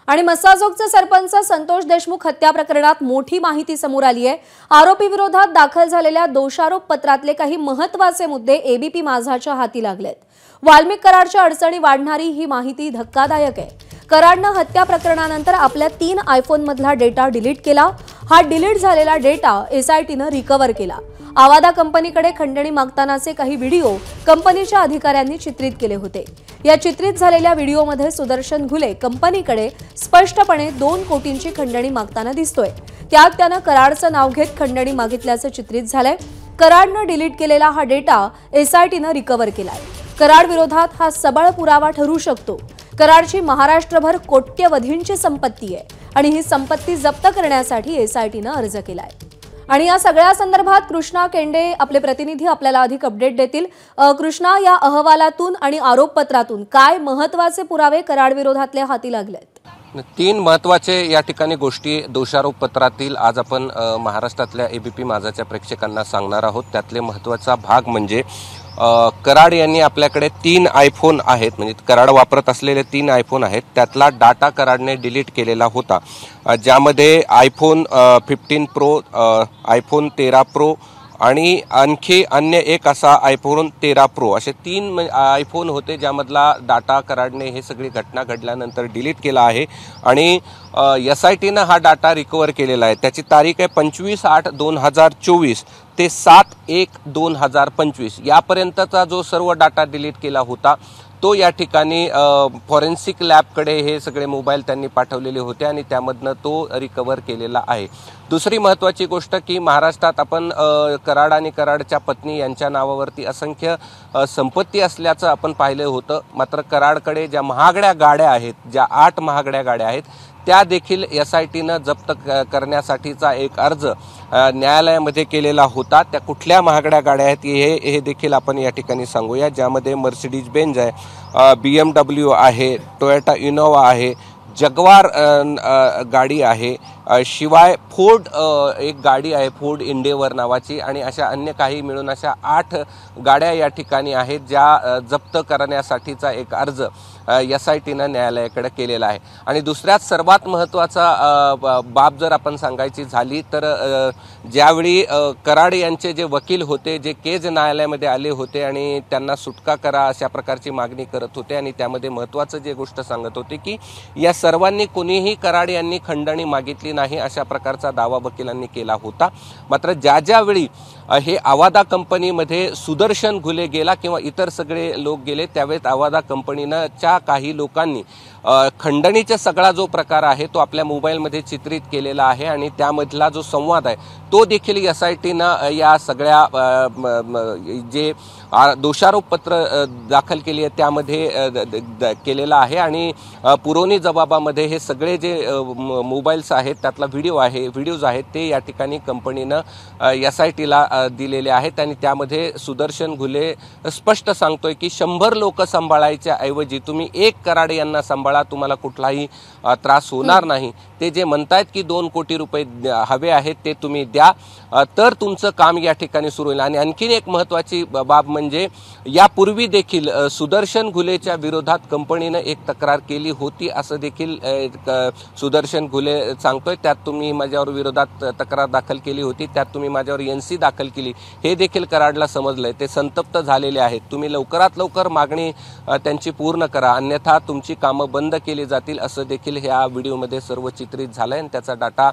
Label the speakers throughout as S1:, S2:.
S1: आणि मसाजोगचे सरपंच संतोष देशमुख हत्या प्रकरणात मोठी माहिती समोर आली आहे। आरोपी विरोधात दाखल झालेल्या दोषारोप पत्रातले काही महत्त्वाचे मुद्दे एबीपी माझाच्या हाती लागलेत। वाल्मिक कराडच्या अडचणी वाढणारी ही माहिती धक्कादायक आहे। कराडने हत्या प्रकरणानंतर आपल्या 3 आयफोन मधला डेटा डिलीट केला। हा डिलीट झालेला डेटा एसआयटीने रिकव्हर केला। आवादा कंपनीकडे खंडणी मागतानाचे काही व्हिडिओ कंपनीच्या अधिकाऱ्यांनी चित्रित केले होते। या चित्रित झालेल्या व्हिडिओमध्ये सुदर्शन घुले कंपनीकडे स्पष्टपणे 2 कोटींची खंडणी मागताना दिसतोय। त्यात त्याने कराडचं नाव घेत खंडणी मागितल्याचं चित्रित झालंय। कराडने डिलीट केलेला हा डेटा एसआयटीने रिकव्हर केलाय। कराड विरोधात हा सबळ पुरावा ठरू शकतो। कराडची महाराष्ट्रभर कोट्यवधींची संपत्ती आहे आणि ही संपत्ती जप्त करण्यासाठी एसआयटीने अर्ज केलाय। आणि या सगळ्या संदर्भात कृष्णा केंडे आपले प्रतिनिधी आपल्याला अधिक अपडेट देतील। कृष्णा, या अहवालातून आणि आरोपपत्रातून काय महत्त्वाचे पुरावे कराड विरोधातल्या हाती लागलेत?
S2: 3 महत्त्वाचे या ठिकाणी गोष्टी दोषारोप पत्रातील आज आपण महाराष्ट्रातल्या एबीपी माझाच्या प्रेक्षकांना सांगणार आहोत। त्यातले महत्त्वाचा भाग म्हणजे कराड यांनी आपल्याकडे 3 आयफोन आहेत, म्हणजे कराड वापरत असलेले 3 आयफोन आहेत, त्यातला डाटा कराडने डिलीट केलेला होता, ज्यामध्ये आयफोन 15 प्रो, आयफोन 13 प्रो आणि आणखी अन्य एक असा आयफोन 13 प्रो असे 3 आयफोन होते, ज्यामधला डाटा कराडने हे सगळी घटना घडल्यानंतर डिलीट केला आहे। आणि एसआयटीने हा डाटा रिकव्हर केलेला आहे। त्याची तारीख आहे 25/8/2024 ते 7/1/2025 यापर्यंतचा जो सर्व डाटा डिलीट केला होता तो या ठिकाणी फॉरेन्सिक लॅबकडे हे सगळे मोबाईल त्यांनी पाठवलेले होते आणि त्यामधनं तो रिकव्हर केलेला आहे। दुसरी महत्त्वाची गोष्ट की महाराष्ट्रात आपण कराड आणि कराडच्या पत्नी यांच्या नावावरती असंख्य संपत्ती असल्याचं आपण पाहिलं होतं। मात्र कराडकडे ज्या महागड्या गाड्या आहेत, ज्या 8 महागड्या गाड्या आहेत, त्या देखील एसआयटीने जप्त करण्यासाठीचा एक अर्ज न्यायालयामध्ये केलेला होता। त्या कुठल्या महागड्या गाड्या आहेत हे देखील आपण या ठिकाणी सांगूया, ज्यामध्ये मर्सिडीज बेंज आहे, BMW आहे, टोयोटा इनोवा आहे, जगवार गाडी आहे, शिवाय फोर्ड एक गाडी आहे, फोर्ड इंडेवर नावाची, आणि अशा अन्य काही मिळून अशा 8 गाड्या या ठिकाणी आहेत, ज्या जप्त करण्यासाठीचा एक अर्ज एसआयटीने न्यायालयाकडे केलेला आहे। आणि दुसऱ्यात सर्वात महत्त्वाचा बाब जर आपण सांगायची झाली तर ज्यावेळी कराड यांचे जे वकील होते, जे केज न्यायालयामध्ये आले होते आणि त्यांना सुटका करा अशा प्रकारची मागणी करत होते, आणि त्यामध्ये महत्त्वाचं जे गोष्ट सांगत होते की या सर्वांनी कोणीही कराड यांनी खंडणी मागितली नाही अशा प्रकारचा दावा वकिलांनी केला होता। मात्र ज्यावेळी हे आवादा कंपनीमध्ये सुदर्शन घुले गेला किंवा इतर सगळे लोक गेले, त्यावेळेस आवादा कंपनीच्या काही लोकांनी खंडणीचा सगळा जो प्रकार आहे तो आपल्या मोबाईलमध्ये चित्रित केलेला आहे आणि त्यामधला जो संवाद आहे तो देखील एसआयटीने या सगळ्या जे दोषारोप पत्र दाखल केली आहे त्यामध्ये केलेला आहे। आणि पुरवणी जबाबामध्ये हे सगळे जे मोबाईल्स आहेत त्यातला व्हिडिओज आहेत ते या ठिकाणी कंपनीनं एसआयटीला दिलेले आहेत। आणि त्यामध्ये सुदर्शन घुले स्पष्ट सांगतोय की 100 लोक सांभाळायच्या ऐवजी तुम्ही 1 कराड यांना सांभाळा, तुम्हाला कुठलाही त्रास होणार नाही। ते जे म्हणतायत की 2 कोटी रुपये हवे आहेत ते तुम्ही द्या, तर तुमचं काम या ठिकाणी सुरू होईल। आणि आणखीन एक महत्त्वाची बाब म्हणजे यापूर्वी देखील सुदर्शन घुलेच्या विरोधात कंपनीने एक तक्रार केली होती असं देखील सुदर्शन घुले सांगतोय। त्यात तुम्ही माझ्यावर विरोधात तक्रार दाखल केली होती, त्यात तुम्ही माझ्यावर एनसी दाखल केली, हे देखील कराडला समजलंय। ते संतप्त झालेले आहेत। तुम्ही लवकरात लवकर मागणी त्यांची पूर्ण करा, अन्यथा तुमची कामं बंद केली जातील असं देखील ह्या व्हिडिओमध्ये सर्व चित्रित झालंय। आणि त्याचा डाटा,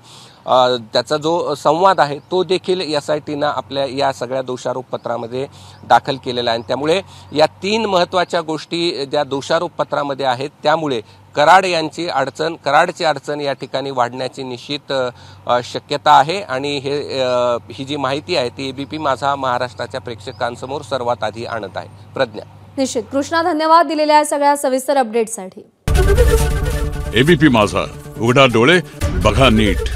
S2: त्याचा जो संवाद आहे तो देखील एसआयटीनं आपल्या या सगळ्या दोषारोप पत्रामध्ये दाखल केलेला आहे। त्यामुळे या 3 महत्त्वाच्या गोष्टी ज्या दोषारोप पत्रामध्ये आहेत त्यामुळे कराडची अडचण या ठिकाणी वाढण्याची निश्चित शक्यता आहे। आणि ही जी माहिती आहे ती एबीपी माझा महाराष्ट्राच्या प्रेक्षकांसमोर सर्वात आधी आणत आहे। प्रज्ञा।
S1: निश्चित कृष्णा, धन्यवाद दिलेल्या सगळ्या सविस्तर अपडेटसाठी।
S3: एबीपी माझा, उघडा डोळे बघा नीट।